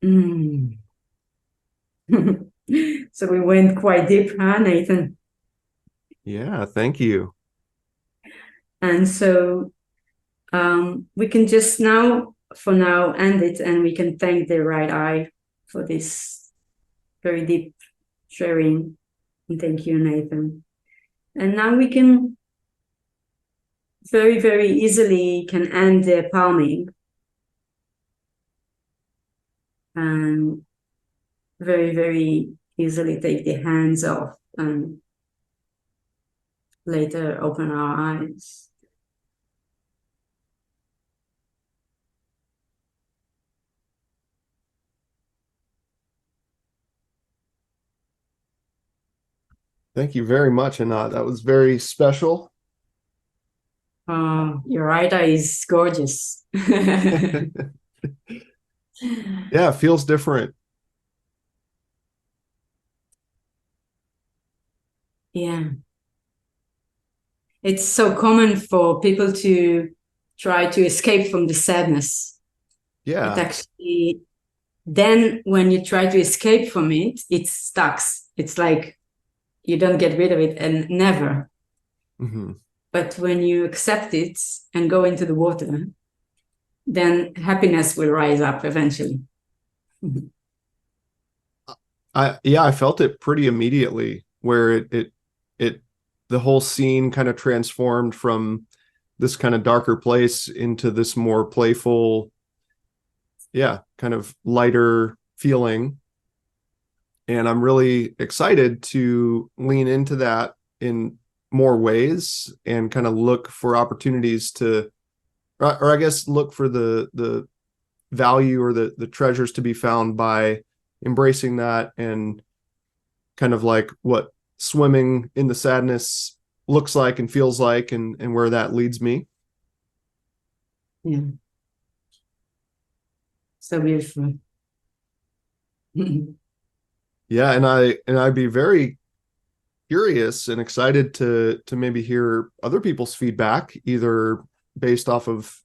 Mm. So we went quite deep, huh, Nathan? Yeah, thank you. And so we can just now, for now, end it, and we can thank the right eye for this very deep sharing. And thank you, Nathan. And now we can very, very easily can end the palming, and very, very easily take the hands off and later open our eyes. Thank you very much, Anat. That was very special. Your right eye is gorgeous. Yeah, it feels different. Yeah. It's so common for people to try to escape from the sadness. Yeah. It actually, then when you try to escape from it, it stucks. It's like you don't get rid of it and never. Mm-hmm. But when you accept it and go into the water, then happiness will rise up eventually. I felt it pretty immediately where it the whole scene kind of transformed from this kind of darker place into this more playful, kind of lighter feeling. And I'm really excited to lean into that in more ways and kind of look for opportunities to, or I guess look for the value or the treasures to be found by embracing that, and kind of like what swimming in the sadness looks like and feels like, and where that leads me. Yeah. So beautiful. Yeah, and I'd be very curious and excited to maybe hear other people's feedback, either based off of,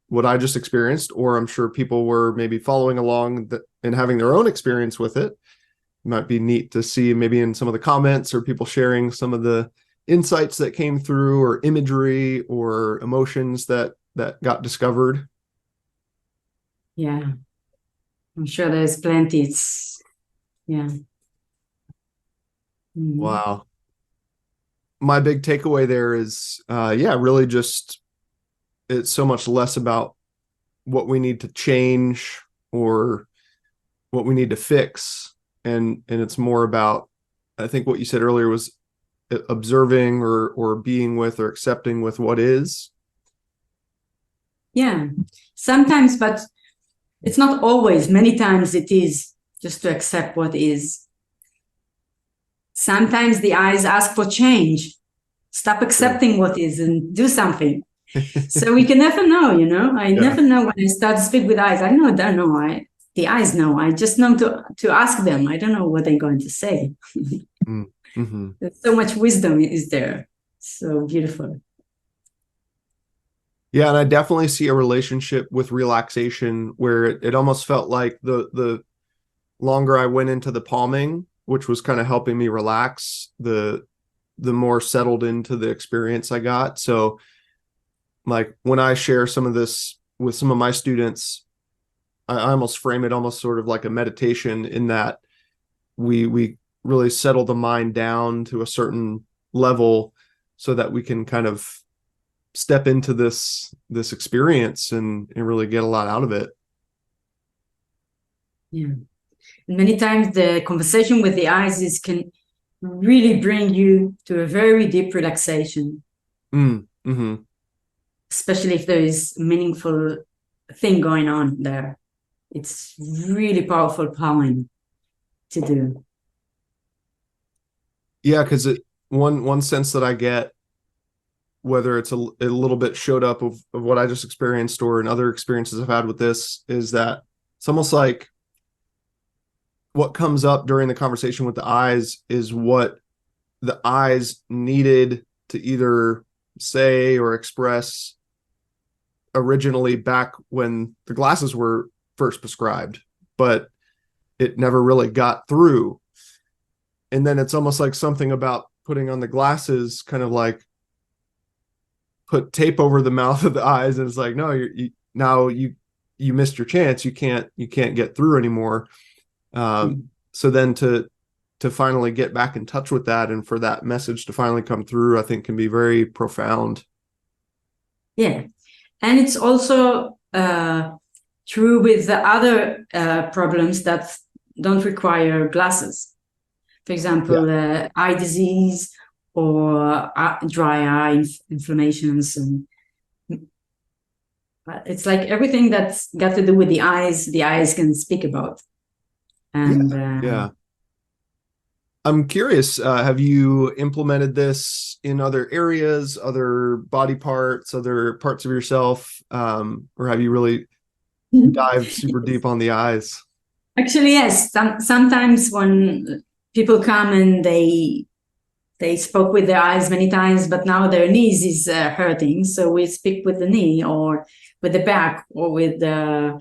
what I just experienced, or I'm sure people were maybe following along and having their own experience with it. It might be neat to see maybe in some of the comments or people sharing some of the insights that came through, or imagery or emotions that got discovered. Yeah. I'm sure there's plenty. Yeah. Wow. My big takeaway there is, really just, it's so much less about what we need to change or what we need to fix. And it's more about, I think what you said earlier was observing or being with or accepting with what is. Yeah. Sometimes, but it's not always. Many times it is just to accept what is. Sometimes the eyes ask for change. Stop accepting what is and do something. So we can never know, I never know when I start to speak with eyes. I don't know. The eyes know. I just know to ask them. I don't know what they're going to say. Mm-hmm. There's so much wisdom is there. So beautiful. Yeah, and I definitely see a relationship with relaxation where it almost felt like the longer I went into the palming, which was kind of helping me relax, the more settled into the experience I got. So like when I share some of this with some of my students, I almost frame it almost sort of like a meditation, in that we really settle the mind down to a certain level so that we can kind of step into this experience and really get a lot out of it. Yeah. Many times the conversation with the eyes can really bring you to a very deep relaxation. Mm-hmm. Especially if there is a meaningful thing going on there. It's really powerful powering to do. Yeah, because one sense that I get, whether it's a little bit showed up of what I just experienced or in other experiences I've had with this, is that it's almost like what comes up during the conversation with the eyes is what the eyes needed to either say or express originally back when the glasses were first prescribed, but it never really got through. And then it's almost like something about putting on the glasses kind of like put tape over the mouth of the eyes, and it's like, no, now you missed your chance. You can't get through anymore. So then to finally get back in touch with that, and for that message to finally come through, I think can be very profound. Yeah. And it's also true with the other problems that don't require glasses. For example, eye disease or dry eye inflammations. And it's like everything that's got to do with the eyes can speak about. And yeah. I'm curious, have you implemented this in other areas, other body parts, other parts of yourself, or have you really dived super deep on the eyes? Actually, yes. Sometimes when people come and they spoke with their eyes many times, but now their knees is hurting, so we speak with the knee or with the back or with um,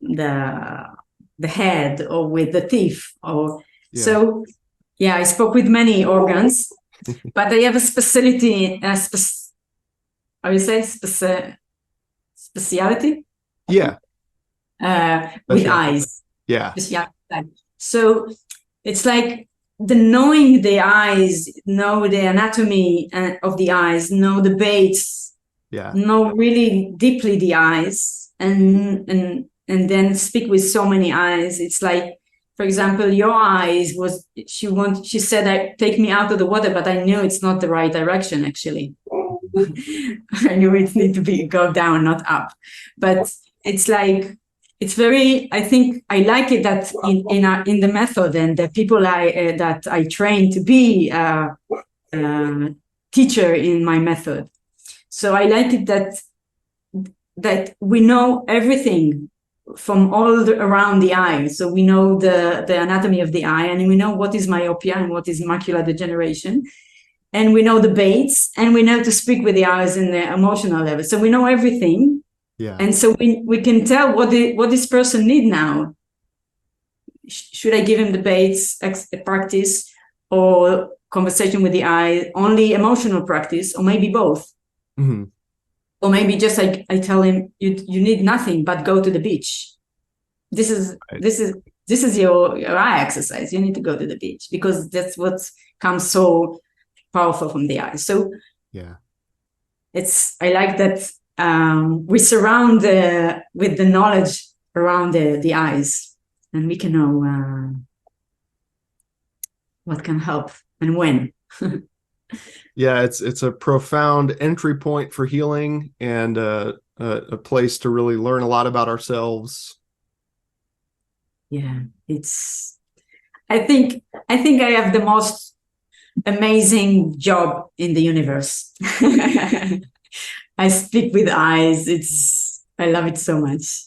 the head or with the teeth. Or so, yeah. I spoke with many organs, but I have a specialty. I would say speciality. Yeah. With eyes. Yeah. So it's like the knowing the eyes, know the anatomy of the eyes, know the baits, know really deeply the eyes, and then speak with so many eyes. It's like, for example, your eyes was she said, take me out of the water, but I knew it's not the right direction actually. I knew it need to go down, not up. But it's like, it's very, I think I like it that in the method and the people that I train to be a teacher in my method. So I like it that we know everything from all around the eye. So we know the anatomy of the eye, and we know what is myopia and what is macular degeneration. And we know the baits, and we know to speak with the eyes in the emotional level. So we know everything. Yeah. And so we can tell what this person need now. Should I give him the baits practice or conversation with the eye, only emotional practice, or maybe both? Mm-hmm. Or maybe just like I tell him, you need nothing but go to the beach. This is your eye exercise. You need to go to the beach because that's what comes so powerful from the eye. So yeah, I like that. We surround with the knowledge around the eyes, and we can know what can help and when. Yeah, it's a profound entry point for healing and a place to really learn a lot about ourselves. Yeah, I think I have the most amazing job in the universe. I speak with eyes. I love it so much.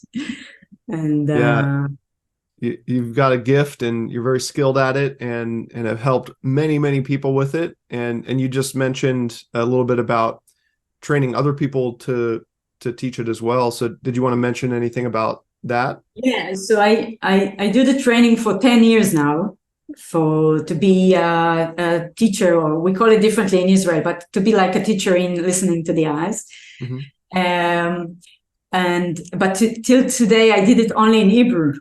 And you've got a gift and you're very skilled at it and have helped many people with it. And you just mentioned a little bit about training other people to teach it as well. So did you want to mention anything about that? Yeah, so I do the training for 10 years now to be a teacher, or we call it differently in Israel, but to be like a teacher in listening to the eyes. Mm-hmm. But till today, I did it only in Hebrew.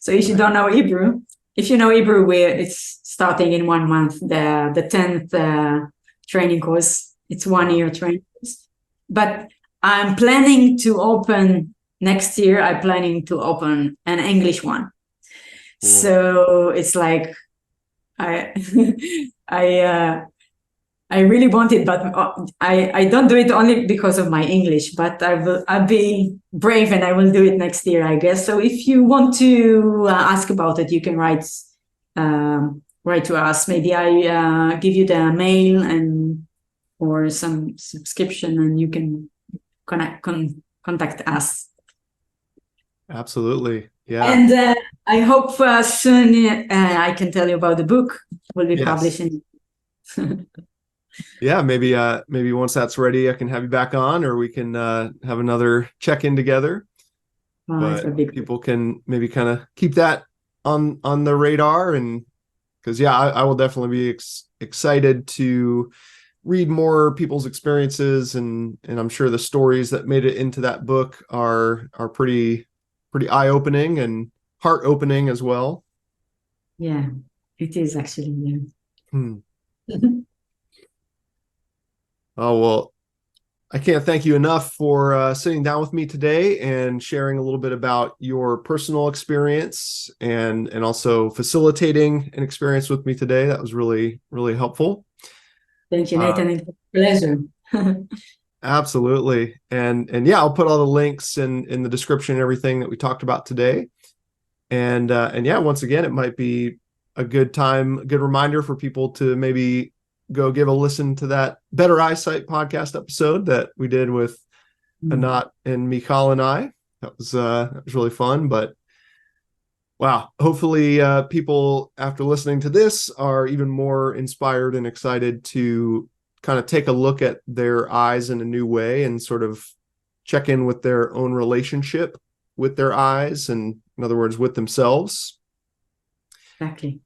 So if you don't know Hebrew, if you know Hebrew, it's starting in 1 month, the 10th training course. It's 1 year training course. But I'm planning to open next year. I'm planning to open an English one. Cool. So it's like I really want it, but I don't do it only because of my English, but I'll be brave and I will do it next year, I guess. So if you want to ask about it, you can write to us. Maybe I give you the mail or some subscription, and you can contact us. Absolutely. Yeah. And I hope soon I can tell you about the book. Will be publishing. Yeah, maybe once that's ready, I can have you back on, or we can have another check-in together. But people can maybe kind of keep that on the radar, and because I will definitely be excited to read more people's experiences, and I'm sure the stories that made it into that book are pretty eye-opening and heart-opening as well. Yeah, it is actually. Yeah. Oh, well, I can't thank you enough for sitting down with me today and sharing a little bit about your personal experience and also facilitating an experience with me today. That was really, really helpful. Thank you, Uh, Nathan. It's a pleasure. Absolutely. And yeah, I'll put all the links in the description and everything that we talked about today. And yeah, once again, it might be a good reminder for people to maybe go give a listen to that Better Eyesight podcast episode that we did with Anat and Michal and I. That was really fun. But wow, hopefully people after listening to this are even more inspired and excited to kind of take a look at their eyes in a new way and sort of check in with their own relationship with their eyes, and in other words, with themselves. Exactly.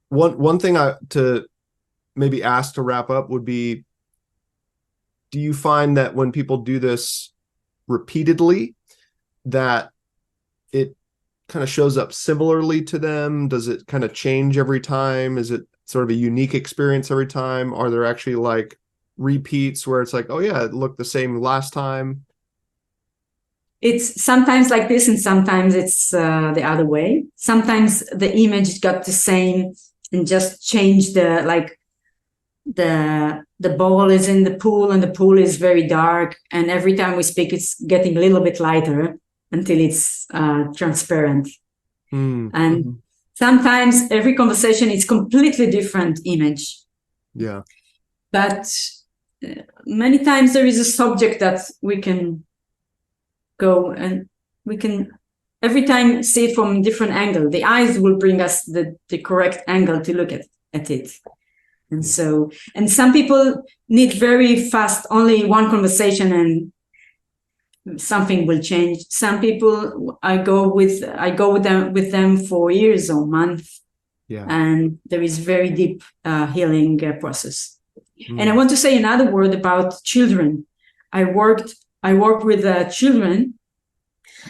One thing to maybe ask to wrap up would be, do you find that when people do this repeatedly, that it kind of shows up similarly to them? Does it kind of change every time? Is it sort of a unique experience every time? Are there actually like repeats where it's like, oh yeah, it looked the same last time? It's sometimes like this, and sometimes it's the other way. Sometimes the image got the same and just changed the ball is in the pool and the pool is very dark, and every time we speak it's getting a little bit lighter until it's transparent. And sometimes every conversation is completely different image. Yeah. But many times there is a subject that we can go and we can every time see it from a different angle. The eyes will bring us the correct angle to look at it. And so, and some people need very fast, only one conversation and something will change. Some people I go with them for years or months. Yeah. And there is very deep healing process. And I want to say another word about children. I work with children,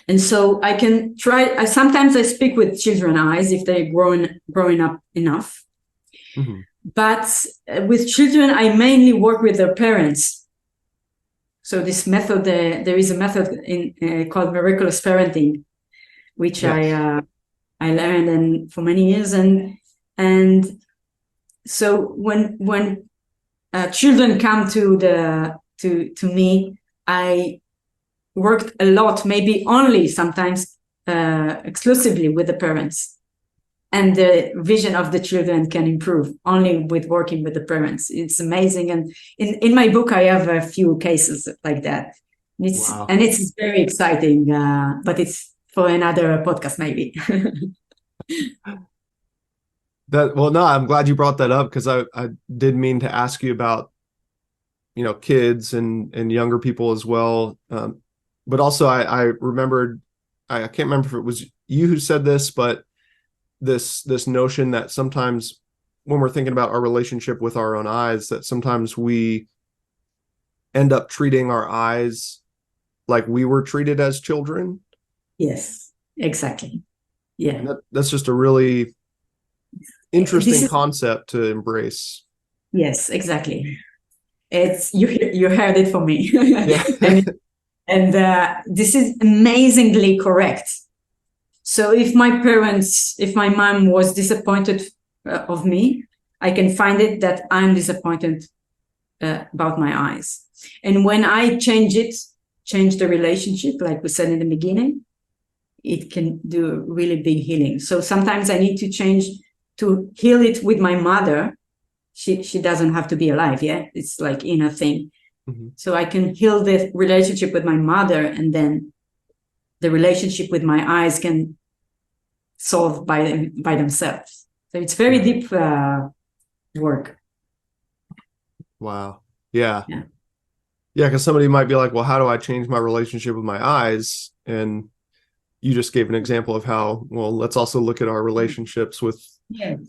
and so I can try. Sometimes I speak with children eyes if they're growing up enough. But with children, I mainly work with their parents. So this method, there is a method called miraculous parenting, which I learned for many years, and so when children come to me, I worked a lot, maybe only sometimes exclusively with the parents, and the vision of the children can improve only with working with the parents. It's amazing, and in my book I have a few cases like that. And it's very exciting, but it's for another podcast maybe. No, I'm glad you brought that up, because I did mean to ask you about, kids and younger people as well. But also I remembered, I can't remember if it was you who said this, but this notion that sometimes when we're thinking about our relationship with our own eyes, that sometimes we end up treating our eyes like we were treated as children. Yes, exactly. Yeah. And that's just a really interesting concept to embrace. Yes, exactly. It's you heard it from me. Yeah. and this is amazingly correct. So if my mom was disappointed of me, I can find it that I'm disappointed about my eyes. And when I change the relationship, like we said in the beginning, it can do a really big healing. So sometimes I need to heal it with my mother. She doesn't have to be alive. Yeah. It's like inner thing. So I can heal the relationship with my mother, and then the relationship with my eyes can solve by themselves. So it's very deep work. Wow. Yeah. Because somebody might be like, well, how do I change my relationship with my eyes? And you just gave an example of how, well, let's also look at our relationships with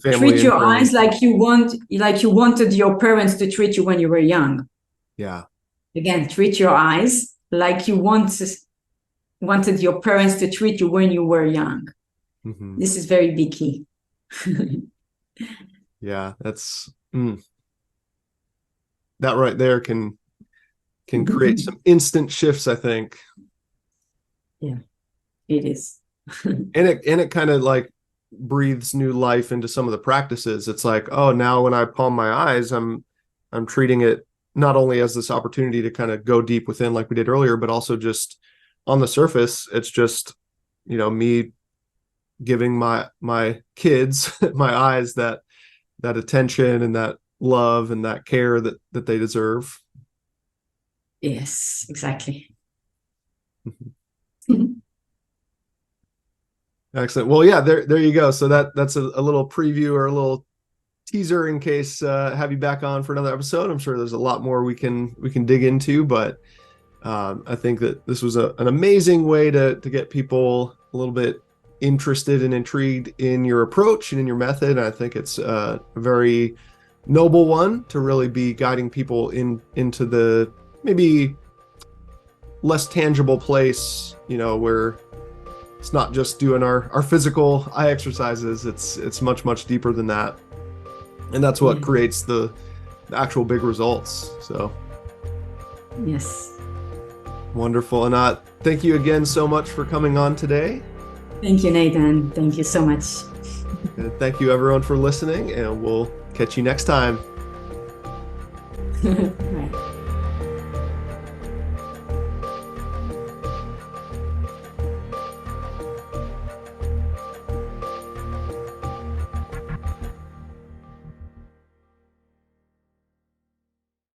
family. Treat your eyes like you wanted your parents to treat you when you were young. Yeah. Again, treat your eyes like you wanted your parents to treat you when you were young. This is very big key. Yeah, that's that right there can create some instant shifts, I think. Yeah, it is. And it kind of like breathes new life into some of the practices. It's like, oh, now when I palm my eyes, I'm treating it not only as this opportunity to kind of go deep within like we did earlier, but also just on the surface, it's just, me giving my kids, my eyes, that attention and that love and that care that they deserve. Yes, exactly. Excellent. Well, yeah, there you go. So that's a little preview or a little teaser in case have you back on for another episode. I'm sure there's a lot more we can dig into, but I think that this was an amazing way to get people a little bit interested and intrigued in your approach and in your method. And I think it's a very noble one to really be guiding people into the maybe less tangible place, where it's not just doing our physical eye exercises. It's much deeper than that, and that's what creates the actual big results. So yes, wonderful. Anat, thank you again so much for coming on today. Thank you, Nathan. Thank you so much. And thank you everyone for listening, and we'll catch you next time.